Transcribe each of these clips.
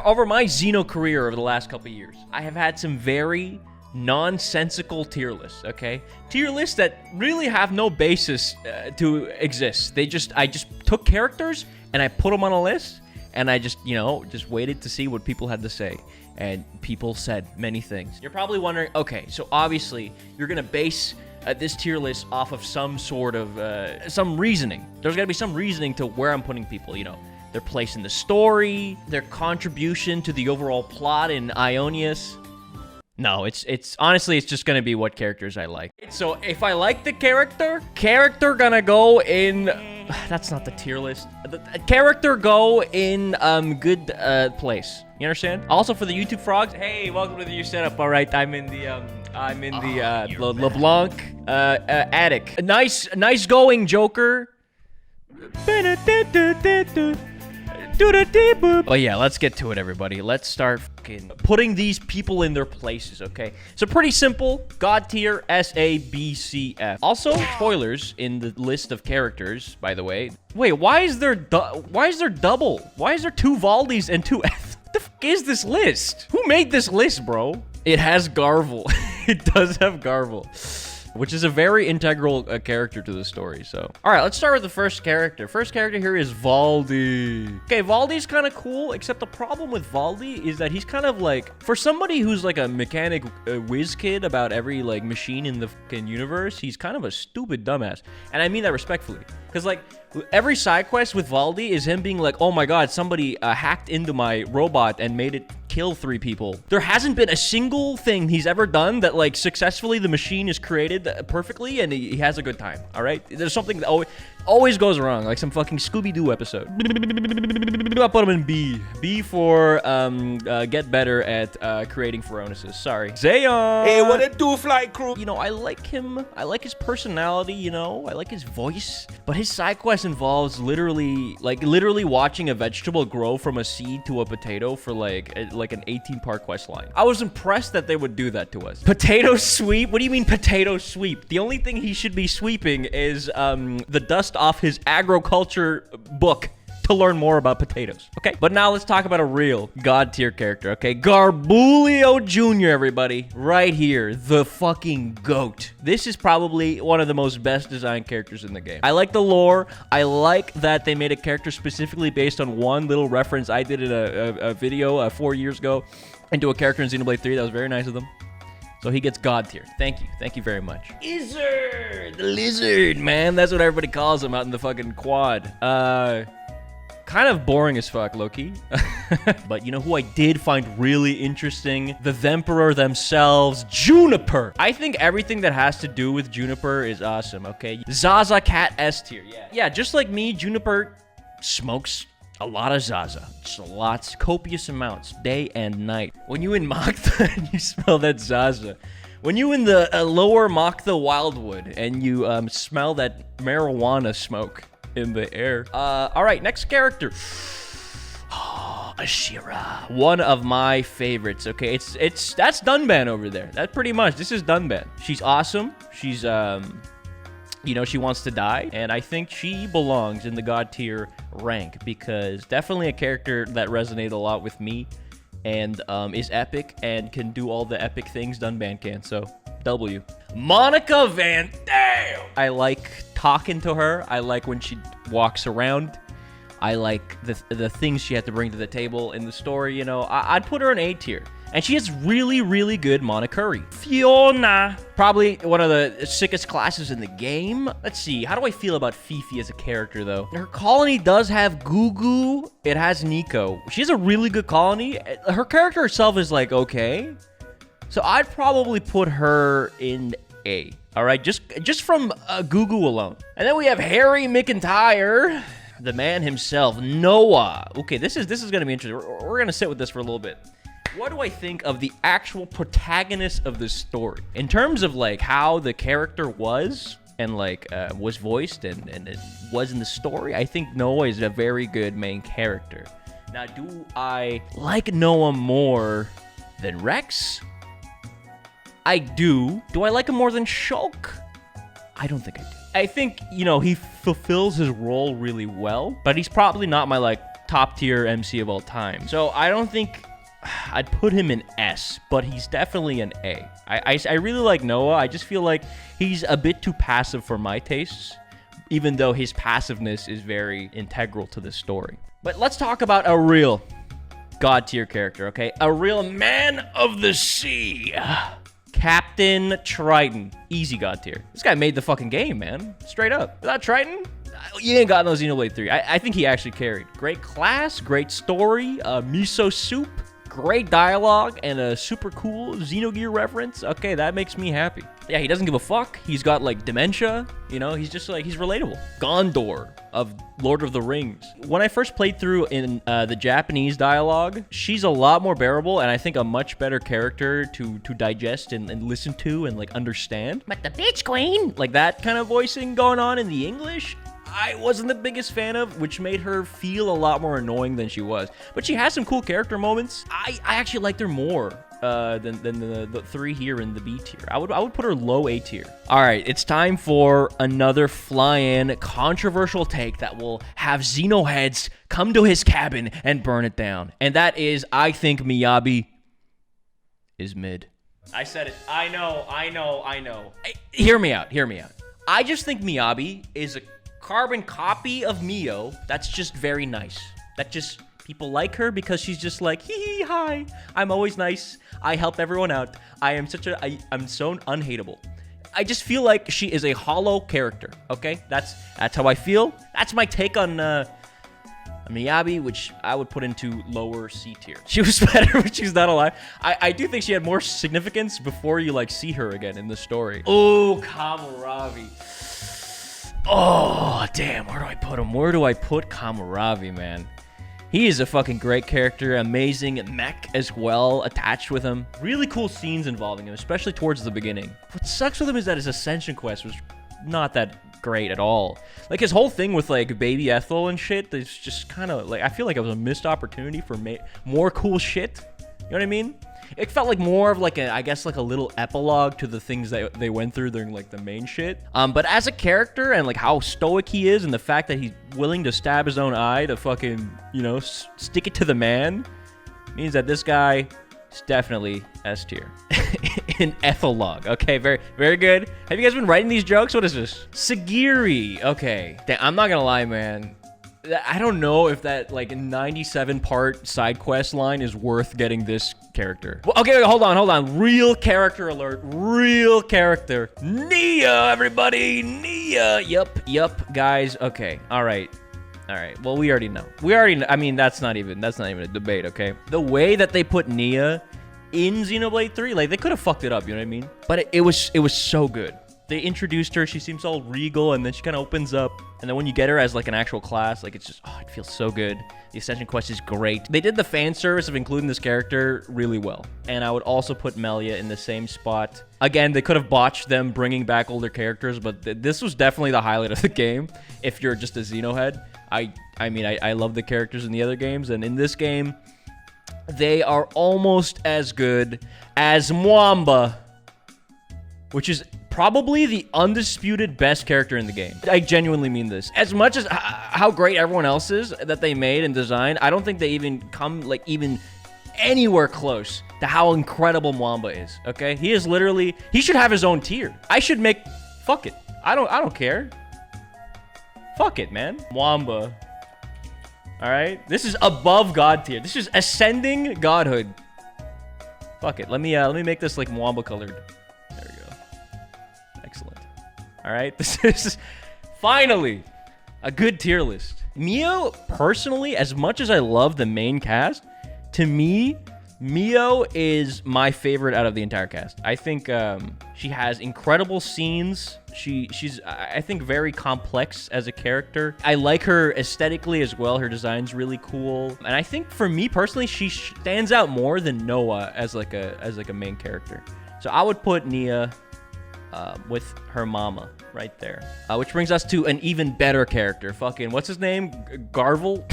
over my Xeno career over the last couple of years, I have had some very nonsensical tier lists, okay? Tier lists that really have no basis to exist. I just took characters and I put them on a list, and I just, just waited to see what people had to say. And people said many things. You're probably wondering, okay, so obviously you're gonna base this tier list off of some sort of, some reasoning. There's gotta be some reasoning to where I'm putting people, their place in the story, their contribution to the overall plot in Ionius. No, it's honestly, it's just gonna be what characters I like. So if I like the character gonna go in, that's not the tier list. The character go in good place. You understand? Also for the YouTube frogs, hey, welcome to the new setup. All right, I'm in the LeBlanc attic. Nice going, Joker. Oh yeah, let's get to it, everybody. Let's start fucking putting these people in their places, okay? So pretty simple. God tier, S, A, B, C, F. Also, spoilers in the list of characters, by the way. Wait, why is there double? Why is there 2 Valdis and 2 F? What the fuck is this list? Who made this list, bro? It has Garvel. It does have Garvel, which is a very integral character to the story, so. All right, let's start with the first character. First character here is Valdi. Okay, Valdi's kind of cool, except the problem with Valdi is that he's kind of like, for somebody who's like a mechanic whiz kid about every like machine in the fucking universe, he's kind of a stupid dumbass. And I mean that respectfully. Because like, every side quest with Valdi is him being like, oh my god, somebody hacked into my robot and made it kill 3 people. There hasn't been a single thing he's ever done that like successfully the machine is created perfectly and he has a good time, all right? There's something that always goes wrong, like some fucking Scooby-Doo episode. I'll put him in B. B for get better at creating Phronesis. Sorry. Zayon! Hey, what it do, Fly Crew? I like him. I like his personality, I like his voice. But his side quest involves literally watching a vegetable grow from a seed to a potato for like an 18-part quest line. I was impressed that they would do that to us. Potato sweep? What do you mean potato sweep? The only thing he should be sweeping is the dust off his agriculture book to learn more about potatoes, okay? But now let's talk about a real god tier character, okay? Garbulio Jr., everybody. Right here, the fucking GOAT. This is probably one of the most best designed characters in the game. I like the lore. I like that they made a character specifically based on one little reference I did in a video 4 years ago into a character in Xenoblade 3. That was very nice of them. So he gets god tier. Thank you. Thank you very much. Izzard! The lizard, man. That's what everybody calls him out in the fucking quad. Kind of boring as fuck, Loki. But you know who I did find really interesting? The Themperor themselves, Juniper. I think everything that has to do with Juniper is awesome, okay? Zaza Cat S tier, yeah. Yeah, just like me, Juniper smokes a lot of Zaza. Just lots, copious amounts, day and night. When you in Maktha and you smell that Zaza. When you in the lower Maktha Wildwood and you smell that marijuana smoke in the air. All right, next character. Oh, Ashira. One of my favorites, okay? That's Dunban over there. That's pretty much, this is Dunban. She's awesome. She's, she wants to die. And I think she belongs in the god tier rank because definitely a character that resonated a lot with me and is epic and can do all the epic things Dunban can, so W. Monica Van Dam! I like talking to her. I like when she walks around. I like the things she had to bring to the table in the story, I'd put her in A tier. And she has really, really good Monokuri. Fiona. Probably one of the sickest classes in the game. Let's see. How do I feel about Fifi as a character, though? Her colony does have Gugu. It has Nico. She has a really good colony. Her character herself is like, okay. So I'd probably put her in A. All right, just from Gugu alone. And then we have Harry McIntyre, the man himself, Noah. Okay, this is gonna be interesting. We're gonna sit with this for a little bit. What do I think of the actual protagonist of this story? In terms of like how the character was and like was voiced and it was in the story, I think Noah is a very good main character. Now, do I like Noah more than Rex? I do. Do I like him more than Shulk? I don't think I do. I think, he fulfills his role really well, but he's probably not my, like, top tier MC of all time. So I don't think I'd put him in S, but he's definitely an A. I really like Noah. I just feel like he's a bit too passive for my tastes, even though his passiveness is very integral to the story. But let's talk about a real god tier character, okay? A real man of the sea. Captain Triton. Easy god tier. This guy made the fucking game, man. Straight up. Without Triton, you ain't got no Xenoblade 3. I think he actually carried. Great class, great story, miso soup, great dialogue, and a super cool Xenogear reference. Okay, that makes me happy. Yeah, he doesn't give a fuck. He's got, like, dementia. You know, he's just, like, he's relatable. Gondor of Lord of the Rings. When I first played through in the Japanese dialogue, she's a lot more bearable, and I think a much better character to digest and listen to and, like, understand. But the bitch queen! Like, that kind of voicing going on in the English, I wasn't the biggest fan of, which made her feel a lot more annoying than she was. But she has some cool character moments. I actually liked her more than the 3 here in the B tier. I would put her low A tier. All right, it's time for another flyann controversial take that will have Xenoheads come to his cabin and burn it down. And that is, I think Miyabi is mid. I said it. I know. Hear me out. I just think Miyabi is a carbon copy of Mio that's just very nice. That just, people like her because she's just like, hee hi, I'm always nice, I help everyone out, I'm so unhateable. I just feel like she is a hollow character, okay? That's how I feel. That's my take on Miyabi, which I would put into lower C tier. She was better when she's not alive. I do think she had more significance before you, like, see her again in the story. Oh, Kamuravi. Oh, damn, where do I put him? Where do I put Kamuravi, man? He is a fucking great character, amazing mech as well, attached with him. Really cool scenes involving him, especially towards the beginning. What sucks with him is that his Ascension quest was not that great at all. Like, his whole thing with, like, baby Ethel and shit, is just kind of, like, I feel like it was a missed opportunity for more cool shit. You know what I mean? It felt like more of like I guess like a little epilogue to the things that they went through during like the main shit. But as a character and like how stoic he is and the fact that he's willing to stab his own eye to fucking, you know, stick it to the man means that this guy is definitely S tier. An epilogue. Okay, very, very good. Have you guys been writing these jokes? What is this? Sagiri. Okay. Damn, I'm not gonna lie, man. I don't know if that, like, 97-part side quest line is worth getting this character. Well, okay, hold on. Real character alert. Real character. Nia, everybody. Nia. Yup, guys. Okay. All right. Well, we already know. I mean, that's not even a debate, okay? The way that they put Nia in Xenoblade 3, like, they could have fucked it up, you know what I mean? But it was so good. They introduced her, she seems all regal, and then she kind of opens up. And then when you get her as, like, an actual class, like, it's just, oh, it feels so good. The Ascension quest is great. They did the fan service of including this character really well. And I would also put Melia in the same spot. Again, they could have botched them bringing back older characters, but this was definitely the highlight of the game, if you're just a Xenohead. I mean, I love the characters in the other games, and in this game, they are almost as good as Mwamba, which is probably the undisputed best character in the game. I genuinely mean this. As much as how great everyone else is that they made and designed, I don't think they even come, like, even anywhere close to how incredible Mwamba is, okay? He is literally, he should have his own tier. I should make, fuck it. I don't care. Fuck it, man. Mwamba. All right? This is above God tier. This is ascending godhood. Fuck it. Let me make this, like, Mwamba colored. There we go. Excellent. All right, this is finally a good tier list. Mio, personally, as much as I love the main cast, to me, Mio is my favorite out of the entire cast. I think she has incredible scenes. She's, I think, very complex as a character. I like her aesthetically as well. Her design's really cool. And I think for me personally, she stands out more than Noah as like a main character. So I would put Nia with her mama right there. Which brings us to an even better character. Fucking, what's his name? Garvel?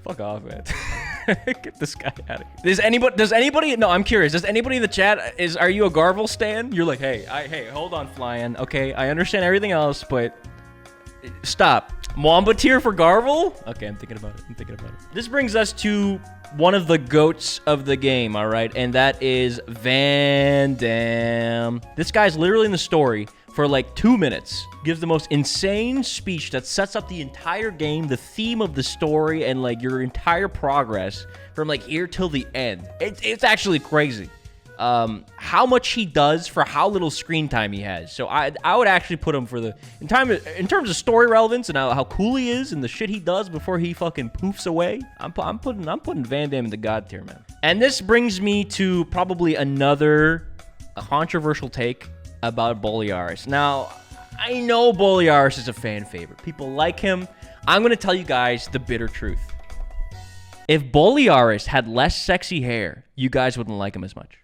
Fuck off, man. Get this guy out of here. Does anybody, no, I'm curious. Does anybody in the chat, are you a Garvel stan? You're like, hey, hold on, Flyann. Okay, I understand everything else, but stop. Mwamba tier for Garvel? Okay, I'm thinking about it. This brings us to one of the goats of the game, all right? And that is Van Damme. This guy's literally in the story for like 2 minutes. Gives the most insane speech that sets up the entire game, the theme of the story, and like your entire progress from like here till the end. It's actually crazy. How much he does for how little screen time he has. So I would actually put him for the in terms of story relevance and how cool he is and the shit he does before he fucking poofs away. I'm putting Van Damme in the god tier, man. And this brings me to probably another controversial take about Boliaris. Now, I know Boliaris is a fan favorite. People like him. I'm gonna tell you guys the bitter truth. If Boliaris had less sexy hair, you guys wouldn't like him as much.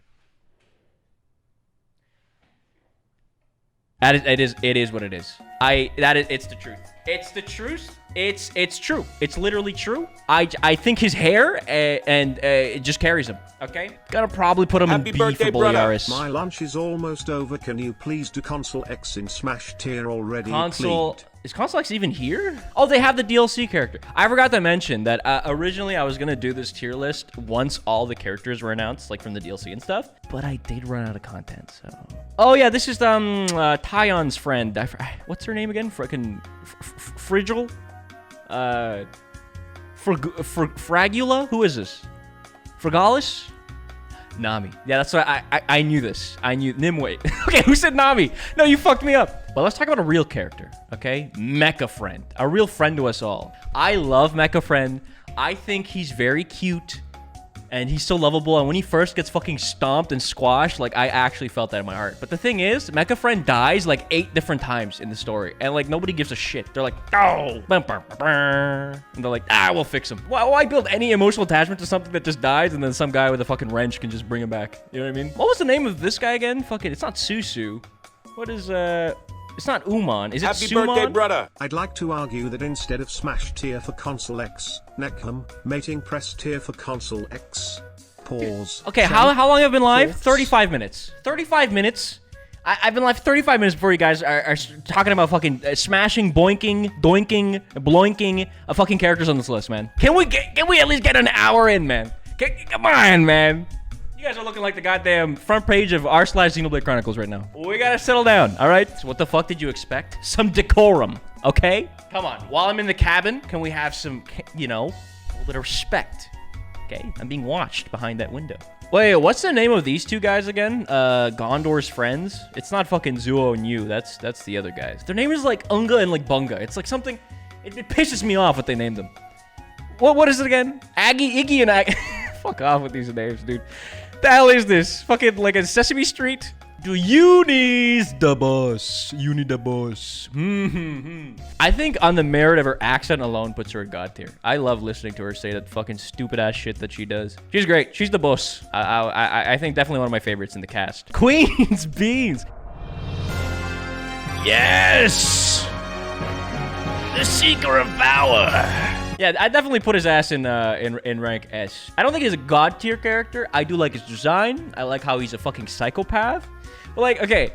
It is what it is. It's the truth. It's the truth. It's true. It's literally true. I think his hair and it just carries him. Okay, gotta probably put him in B for Boliaris. My lunch is almost over. Can you please do Console X in Smash tier already? Is Console X even here? Oh, they have the DLC character. I forgot to mention that originally I was gonna do this tier list once all the characters were announced, like from the DLC and stuff. But I did run out of content, so. Oh yeah, this is Tyon's friend. What's her name again? Frickin' Frigil? Fragula? Who is this? Fragalis? Nami. Yeah, that's what I knew this. I knew Nimue. Okay, who said Nami? No, you fucked me up. But let's talk about a real character, okay? Mecha Friend. A real friend to us all. I love Mecha Friend. I think he's very cute. And he's so lovable. And when he first gets fucking stomped and squashed, like, I actually felt that in my heart. But the thing is, Mecha Friend dies, like, 8 different times in the story. And, like, nobody gives a shit. They're like, oh! And they're like, we'll fix him. Why build any emotional attachment to something that just dies and then some guy with a fucking wrench can just bring him back? You know what I mean? What was the name of this guy again? Fucking, it's not Susu. What is, It's not Uman. Is it Happy Suman? birthday, brother. I'd like to argue that instead of Smash tier for Console X, Neckham, mating press tier for Console X. Pause. Okay, how long have I been live? 35 minutes. 35 minutes. I've been live 35 minutes before you guys are talking about fucking smashing, boinking, doinking, bloinking fucking characters on this list, man. Can we at least get an hour in, man? Come on, man. You guys are looking like the goddamn front page of r/Xenoblade Chronicles right now. We gotta settle down, all right? So what the fuck did you expect? Some decorum, okay? Come on. While I'm in the cabin, can we have some, you know, a little bit of respect? Okay? I'm being watched behind that window. Wait, what's the name of these two guys again? Gondor's friends? It's not fucking Zuo and Yu. That's the other guys. Their name is like Unga and like Bunga. It's like something... It pisses me off what they named them. What is it again? Iggy and Aggie. Fuck off with these names, dude. The hell is this? Fucking like a Sesame Street? Do Uni's the boss? Uni the boss. I think on the merit of her accent alone puts her in god tier. I love listening to her say that fucking stupid ass shit that she does. She's great. She's the boss. I think definitely one of my favorites in the cast. Queen's Beans. Yes! The seeker of power. Yeah, I definitely put his ass in rank S. I don't think he's a god tier character. I do like his design. I like how he's a fucking psychopath. But like, okay,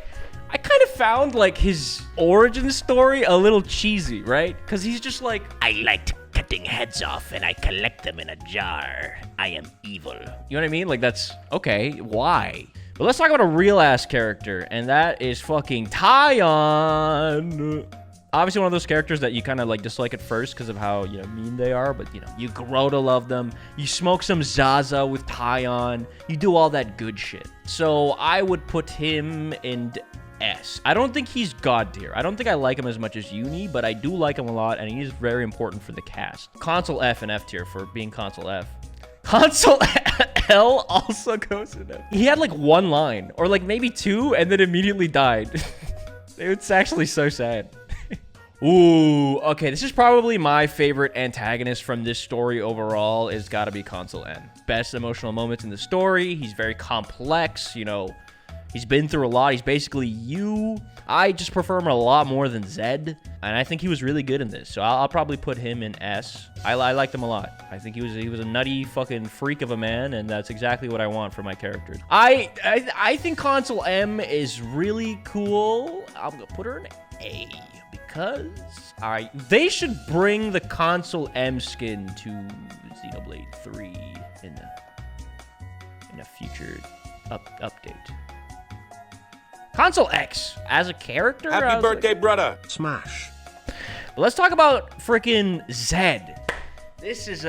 I kind of found like his origin story a little cheesy, right? Because he's just like, I liked cutting heads off and I collect them in a jar. I am evil. You know what I mean? Like that's okay. Why? But let's talk about a real ass character, and that is fucking Tyon. Obviously one of those characters that you kind of like dislike at first because of how, you know, mean they are, but you know, you grow to love them. You smoke some Zaza with Tyon. You do all that good shit. So I would put him in S. I don't think he's god tier. I don't think I like him as much as Uni, but I do like him a lot, and he's very important for the cast. Console F and F tier for being Console F. Console L also goes in F. He had like one line, or like maybe two, and then immediately died. It's actually so sad. Ooh, okay, this is probably my favorite antagonist from this story overall. It's got to be Console N. Best emotional moments in the story. He's very complex, you know. He's been through a lot. He's basically you. I just prefer him a lot more than Zed, and I think he was really good in this. So I'll probably put him in S. I liked him a lot. I think he was a nutty fucking freak of a man, and that's exactly what I want for my characters. I think Console M is really cool. I'm gonna put her in A. because they should bring the console M skin to Xenoblade 3 in a future update. Console X as a character. Happy birthday, brother. Smash. But let's talk about freaking Zed. This is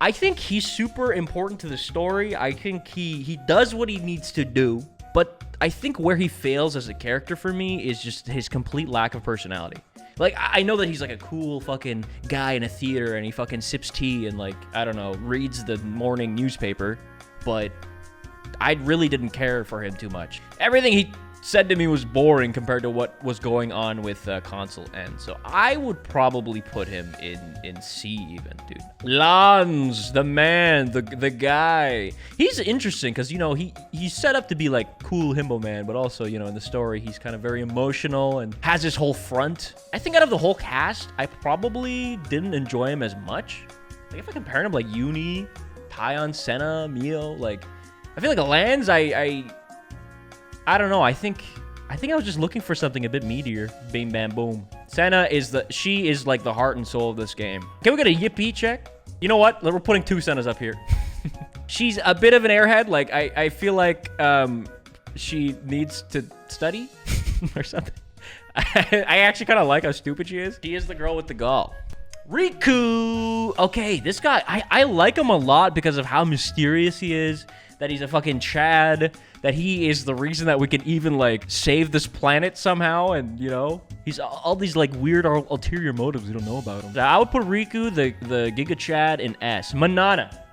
I think he's super important to the story. I think he does what he needs to do, but I think where he fails as a character for me is just his complete lack of personality. Like, I know that he's like a cool fucking guy in a theater and he fucking sips tea and like, I don't know, reads the morning newspaper, but I really didn't care for him too much. Everything he said to me was boring compared to what was going on with console N. So I would probably put him in C even, dude. Lanz, the man, the guy. He's interesting because, you know, he's set up to be like cool himbo man, but also, you know, in the story, he's kind of very emotional and has this whole front. I think out of the whole cast, I probably didn't enjoy him as much. Like, if I compare him like Uni, Tyon, Senna, Mio, like, I feel like Lanz, I don't know. I think I was just looking for something a bit meatier. Bing, bam, boom. Senna she is like the heart and soul of this game. Can we get a yippee check? You know what? We're putting 2 Sennas up here. She's a bit of an airhead. Like, I feel like she needs to study or something. I actually kind of like how stupid she is. She is the girl with the gall. Riku. Okay, this guy, I like him a lot because of how mysterious he is. That he's a fucking Chad, that he is the reason that we can even, like, save this planet somehow, and, you know, he's all these, like, weird ulterior motives we don't know about him. So I would put Riku, the Giga Chad, in S. Manana.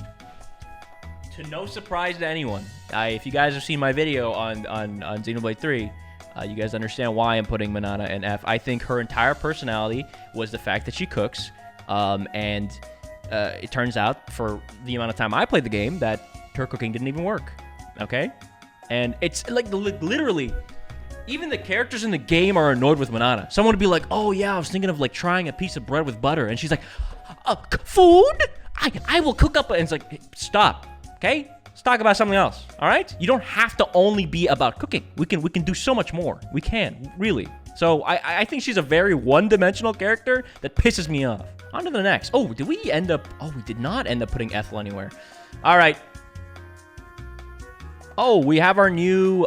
To no surprise to anyone, if you guys have seen my video on Xenoblade 3, you guys understand why I'm putting Manana in F. I think her entire personality was the fact that she cooks, and it turns out, for the amount of time I played the game, that her cooking didn't even work, okay? And it's like literally, even the characters in the game are annoyed with Manana. Someone would be like, oh yeah, I was thinking of like trying a piece of bread with butter. And she's like, food? I will cook up. And it's like, stop, okay? Let's talk about something else, all right? You don't have to only be about cooking. We can do so much more. We can, really. So I think she's a very one-dimensional character that pisses me off. On to the next. Oh, did we end up, we did not end up putting Ethel anywhere. All right. Oh, we have our new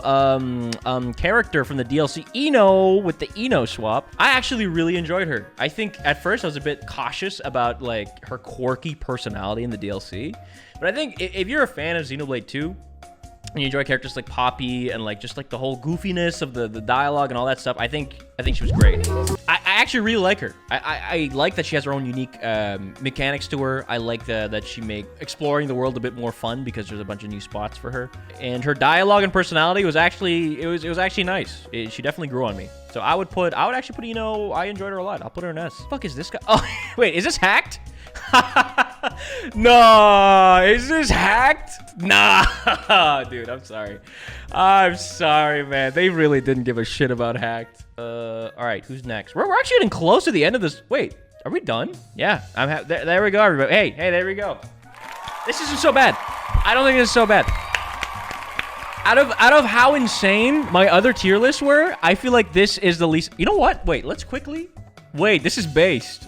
character from the DLC, Ino, with the Ino swap. I actually really enjoyed her. I think at first I was a bit cautious about like her quirky personality in the DLC. But I think if you're a fan of Xenoblade 2, and you enjoy characters like Poppy and like just like the whole goofiness of the dialogue and all that stuff, I think she was great. I actually really like her. I like that she has her own unique mechanics to her. I like that she make exploring the world a bit more fun because there's a bunch of new spots for her. And her dialogue and personality was actually it was actually nice. She definitely grew on me. So I would actually put, you know, I enjoyed her a lot. I'll put her in S. What the fuck is this guy? Oh, wait, is this hacked? No, is this hacked? Nah, dude, I'm sorry. I'm sorry, man. They really didn't give a shit about hacked. All right, who's next? We're actually getting close to the end of this. Wait, are we done? Yeah, there we go, everybody. Hey, there we go. This isn't so bad. I don't think this is so bad. Out of how insane my other tier lists were, I feel like this is the least. You know what? Wait, let's quickly. Wait, this is based.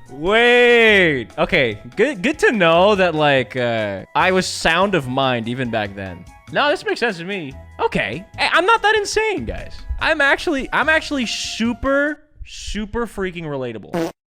Wait. Okay, good to know that like I was sound of mind even back then. No, this makes sense to me. Okay, hey, I'm not that insane, guys. I'm actually super freaking relatable.